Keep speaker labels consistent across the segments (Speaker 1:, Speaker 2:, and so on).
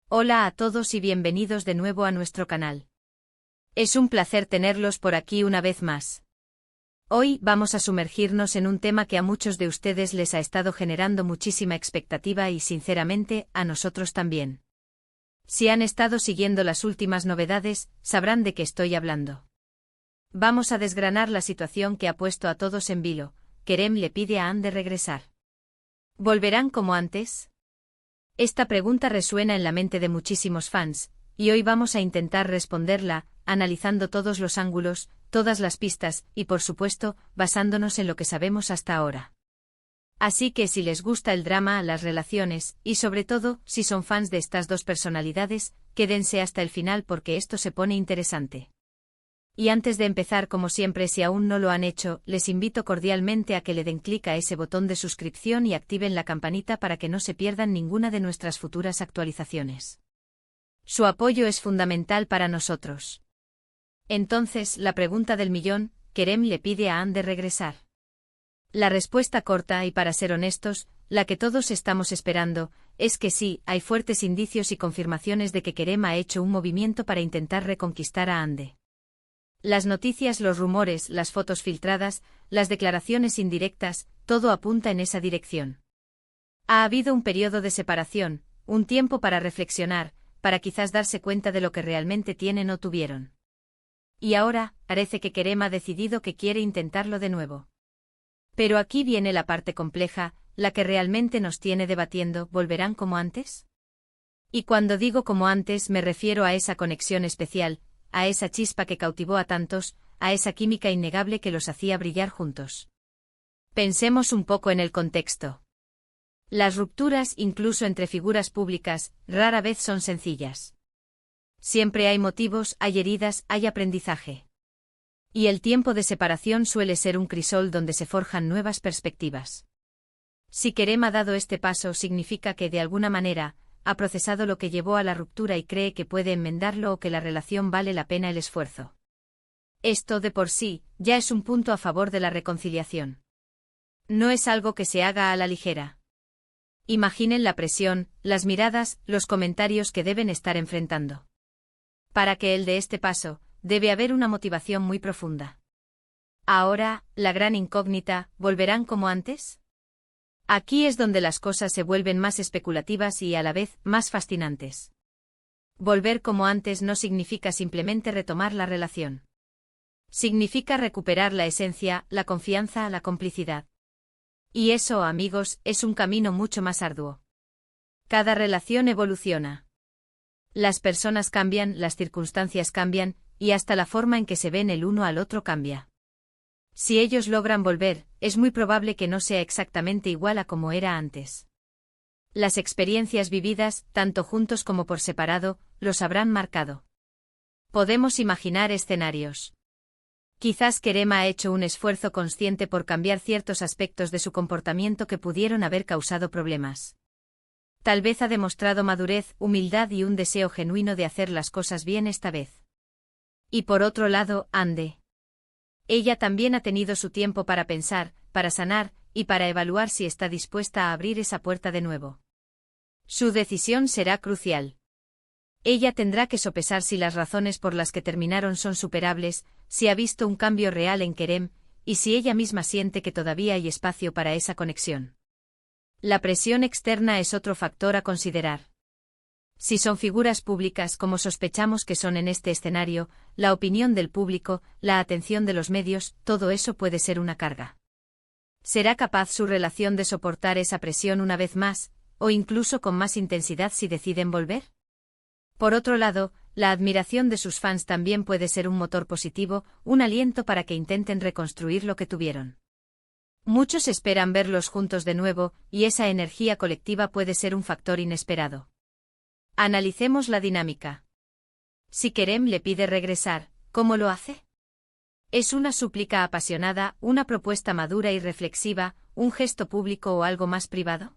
Speaker 1: Hola a todos y bienvenidos de nuevo a nuestro canal. Es un placer tenerlos por aquí una vez más. Hoy vamos a sumergirnos en un tema que a muchos de ustedes les ha estado generando muchísima expectativa y sinceramente, a nosotros también. Si han estado siguiendo las últimas novedades, sabrán de qué estoy hablando. Vamos a desgranar la situación que ha puesto a todos en vilo. Kerem le pide a Anne regresar. ¿Volverán como antes? Esta pregunta resuena en la mente de muchísimos fans, y hoy vamos a intentar responderla, analizando todos los ángulos, todas las pistas, y por supuesto, basándonos en lo que sabemos hasta ahora. Así que si les gusta el drama, las relaciones, y sobre todo, si son fans de estas dos personalidades, quédense hasta el final porque esto se pone interesante. Y antes de empezar, como siempre, si aún no lo han hecho, les invito cordialmente a que le den clic a ese botón de suscripción y activen la campanita para que no se pierdan ninguna de nuestras futuras actualizaciones. Su apoyo es fundamental para nosotros. Entonces, la pregunta del millón, Kerem le pide a Anne de regresar. La respuesta corta y, para ser honestos, la que todos estamos esperando, es que sí, hay fuertes indicios y confirmaciones de que Kerem ha hecho un movimiento para intentar reconquistar a Anne. Las noticias, los rumores, las fotos filtradas, las declaraciones indirectas, todo apunta en esa dirección. Ha habido un periodo de separación, un tiempo para reflexionar, para quizás darse cuenta de lo que realmente tienen o tuvieron. Y ahora, parece que Kerem ha decidido que quiere intentarlo de nuevo. Pero aquí viene la parte compleja, la que realmente nos tiene debatiendo. ¿Volverán como antes? Y cuando digo como antes me refiero a esa conexión especial, a esa chispa que cautivó a tantos, a esa química innegable que los hacía brillar juntos. Pensemos un poco en el contexto. Las rupturas, incluso entre figuras públicas, rara vez son sencillas. Siempre hay motivos, hay heridas, hay aprendizaje. Y el tiempo de separación suele ser un crisol donde se forjan nuevas perspectivas. Si Kerem ha dado este paso, significa que, de alguna manera, ha procesado lo que llevó a la ruptura y cree que puede enmendarlo o que la relación vale la pena el esfuerzo. Esto, de por sí, ya es un punto a favor de la reconciliación. No es algo que se haga a la ligera. Imaginen la presión, las miradas, los comentarios que deben estar enfrentando. Para que él dé este paso, debe haber una motivación muy profunda. Ahora, la gran incógnita, ¿volverán como antes? Aquí es donde las cosas se vuelven más especulativas y a la vez más fascinantes. Volver como antes no significa simplemente retomar la relación. Significa recuperar la esencia, la confianza, la complicidad. Y eso, amigos, es un camino mucho más arduo. Cada relación evoluciona. Las personas cambian, las circunstancias cambian, y hasta la forma en que se ven el uno al otro cambia. Si ellos logran volver, es muy probable que no sea exactamente igual a como era antes. Las experiencias vividas, tanto juntos como por separado, los habrán marcado. Podemos imaginar escenarios. Quizás Kerem ha hecho un esfuerzo consciente por cambiar ciertos aspectos de su comportamiento que pudieron haber causado problemas. Tal vez ha demostrado madurez, humildad y un deseo genuino de hacer las cosas bien esta vez. Y por otro lado, Anne. Ella también ha tenido su tiempo para pensar, para sanar, y para evaluar si está dispuesta a abrir esa puerta de nuevo. Su decisión será crucial. Ella tendrá que sopesar si las razones por las que terminaron son superables, si ha visto un cambio real en Kerem, y si ella misma siente que todavía hay espacio para esa conexión. La presión externa es otro factor a considerar. Si son figuras públicas como sospechamos que son en este escenario, la opinión del público, la atención de los medios, todo eso puede ser una carga. ¿Será capaz su relación de soportar esa presión una vez más, o incluso con más intensidad si deciden volver? Por otro lado, la admiración de sus fans también puede ser un motor positivo, un aliento para que intenten reconstruir lo que tuvieron. Muchos esperan verlos juntos de nuevo, y esa energía colectiva puede ser un factor inesperado. Analicemos la dinámica. Si Kerem le pide regresar, ¿cómo lo hace? ¿Es una súplica apasionada, una propuesta madura y reflexiva, un gesto público o algo más privado?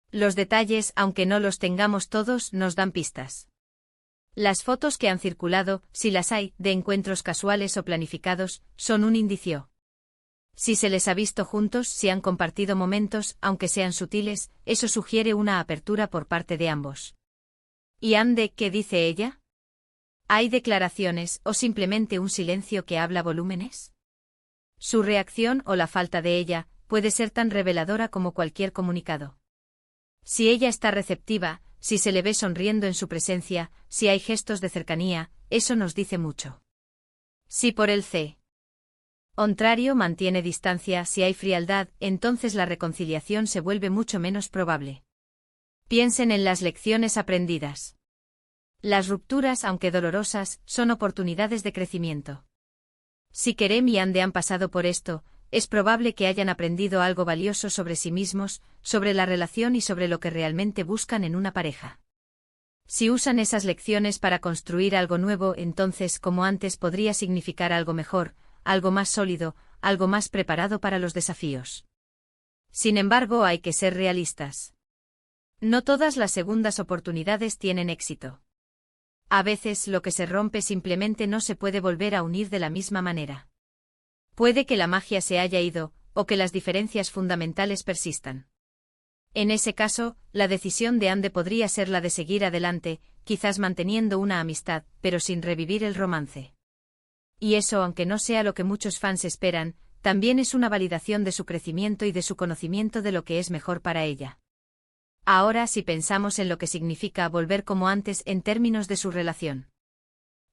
Speaker 1: Los detalles, aunque no los tengamos todos, nos dan pistas. Las fotos que han circulado, si las hay, de encuentros casuales o planificados, son un indicio. Si se les ha visto juntos, si han compartido momentos, aunque sean sutiles, eso sugiere una apertura por parte de ambos. ¿Y Ande, qué dice ella? ¿Hay declaraciones o simplemente un silencio que habla volúmenes? Su reacción o la falta de ella puede ser tan reveladora como cualquier comunicado. Si ella está receptiva, si se le ve sonriendo en su presencia, si hay gestos de cercanía, eso nos dice mucho. Si por el contrario mantiene distancia, si hay frialdad, entonces la reconciliación se vuelve mucho menos probable. Piensen en las lecciones aprendidas. Las rupturas, aunque dolorosas, son oportunidades de crecimiento. Si Kerem y Ande han pasado por esto, es probable que hayan aprendido algo valioso sobre sí mismos, sobre la relación y sobre lo que realmente buscan en una pareja. Si usan esas lecciones para construir algo nuevo, entonces, como antes, podría significar algo mejor, algo más sólido, algo más preparado para los desafíos. Sin embargo, hay que ser realistas. No todas las segundas oportunidades tienen éxito. A veces lo que se rompe simplemente no se puede volver a unir de la misma manera. Puede que la magia se haya ido, o que las diferencias fundamentales persistan. En ese caso, la decisión de Ande podría ser la de seguir adelante, quizás manteniendo una amistad, pero sin revivir el romance. Y eso, aunque no sea lo que muchos fans esperan, también es una validación de su crecimiento y de su conocimiento de lo que es mejor para ella. Ahora, si pensamos en lo que significa volver como antes en términos de su relación.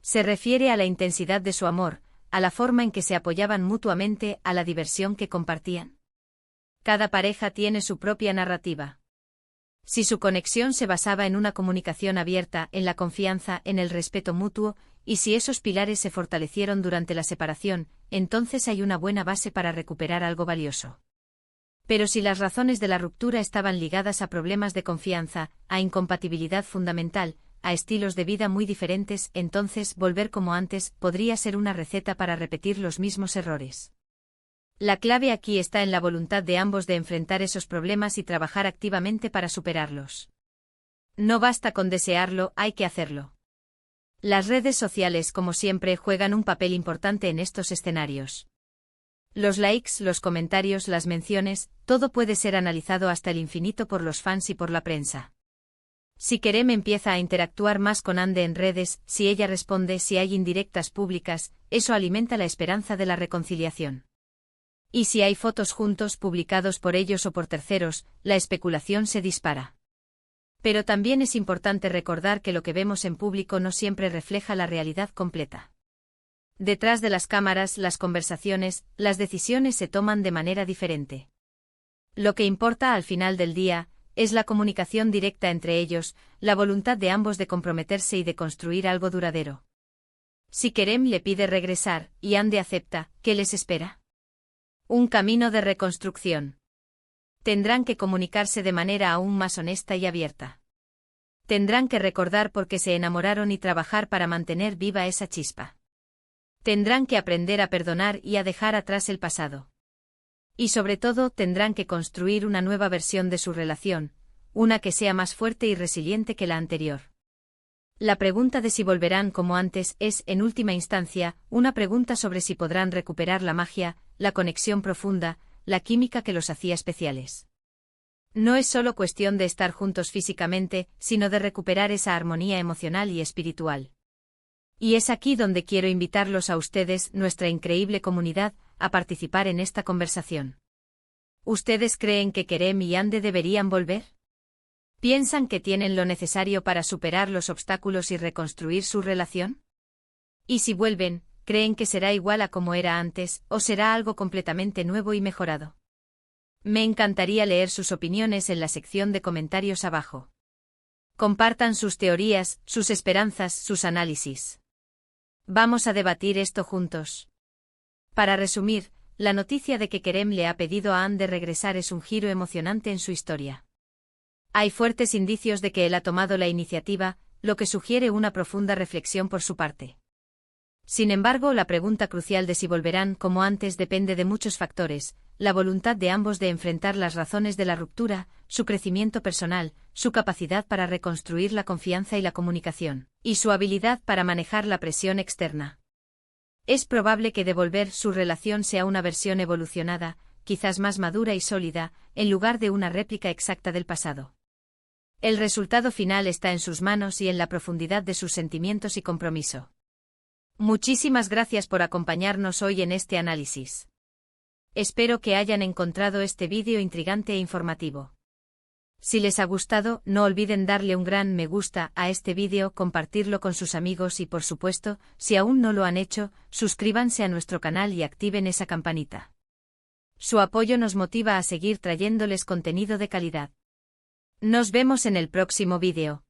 Speaker 1: Se refiere a la intensidad de su amor, a la forma en que se apoyaban mutuamente, a la diversión que compartían. Cada pareja tiene su propia narrativa. Si su conexión se basaba en una comunicación abierta, en la confianza, en el respeto mutuo, y si esos pilares se fortalecieron durante la separación, entonces hay una buena base para recuperar algo valioso. Pero si las razones de la ruptura estaban ligadas a problemas de confianza, a incompatibilidad fundamental, a estilos de vida muy diferentes, entonces volver como antes podría ser una receta para repetir los mismos errores. La clave aquí está en la voluntad de ambos de enfrentar esos problemas y trabajar activamente para superarlos. No basta con desearlo, hay que hacerlo. Las redes sociales, como siempre, juegan un papel importante en estos escenarios. Los likes, los comentarios, las menciones, todo puede ser analizado hasta el infinito por los fans y por la prensa. Si Kerem empieza a interactuar más con Ande en redes, si ella responde, si hay indirectas públicas, eso alimenta la esperanza de la reconciliación. Y si hay fotos juntos publicados por ellos o por terceros, la especulación se dispara. Pero también es importante recordar que lo que vemos en público no siempre refleja la realidad completa. Detrás de las cámaras, las conversaciones, las decisiones se toman de manera diferente. Lo que importa al final del día es la comunicación directa entre ellos, la voluntad de ambos de comprometerse y de construir algo duradero. Si Kerem le pide regresar, y Ande acepta, ¿qué les espera? Un camino de reconstrucción. Tendrán que comunicarse de manera aún más honesta y abierta. Tendrán que recordar por qué se enamoraron y trabajar para mantener viva esa chispa. Tendrán que aprender a perdonar y a dejar atrás el pasado. Y sobre todo tendrán que construir una nueva versión de su relación, una que sea más fuerte y resiliente que la anterior. La pregunta de si volverán como antes es, en última instancia, una pregunta sobre si podrán recuperar la magia, la conexión profunda, la química que los hacía especiales. No es solo cuestión de estar juntos físicamente, sino de recuperar esa armonía emocional y espiritual. Y es aquí donde quiero invitarlos a ustedes, nuestra increíble comunidad, a participar en esta conversación. ¿Ustedes creen que Kerem y Ande deberían volver? ¿Piensan que tienen lo necesario para superar los obstáculos y reconstruir su relación? Y si vuelven, ¿creen que será igual a como era antes, o será algo completamente nuevo y mejorado? Me encantaría leer sus opiniones en la sección de comentarios abajo. Compartan sus teorías, sus esperanzas, sus análisis. Vamos a debatir esto juntos. Para resumir, la noticia de que Kerem le ha pedido a Ande regresar es un giro emocionante en su historia. Hay fuertes indicios de que él ha tomado la iniciativa, lo que sugiere una profunda reflexión por su parte. Sin embargo, la pregunta crucial de si volverán como antes depende de muchos factores: la voluntad de ambos de enfrentar las razones de la ruptura, su crecimiento personal, su capacidad para reconstruir la confianza y la comunicación, y su habilidad para manejar la presión externa. Es probable que de volver su relación sea una versión evolucionada, quizás más madura y sólida, en lugar de una réplica exacta del pasado. El resultado final está en sus manos y en la profundidad de sus sentimientos y compromiso. Muchísimas gracias por acompañarnos hoy en este análisis. Espero que hayan encontrado este vídeo intrigante e informativo. Si les ha gustado, no olviden darle un gran me gusta a este vídeo, compartirlo con sus amigos y por supuesto, si aún no lo han hecho, suscríbanse a nuestro canal y activen esa campanita. Su apoyo nos motiva a seguir trayéndoles contenido de calidad. Nos vemos en el próximo vídeo.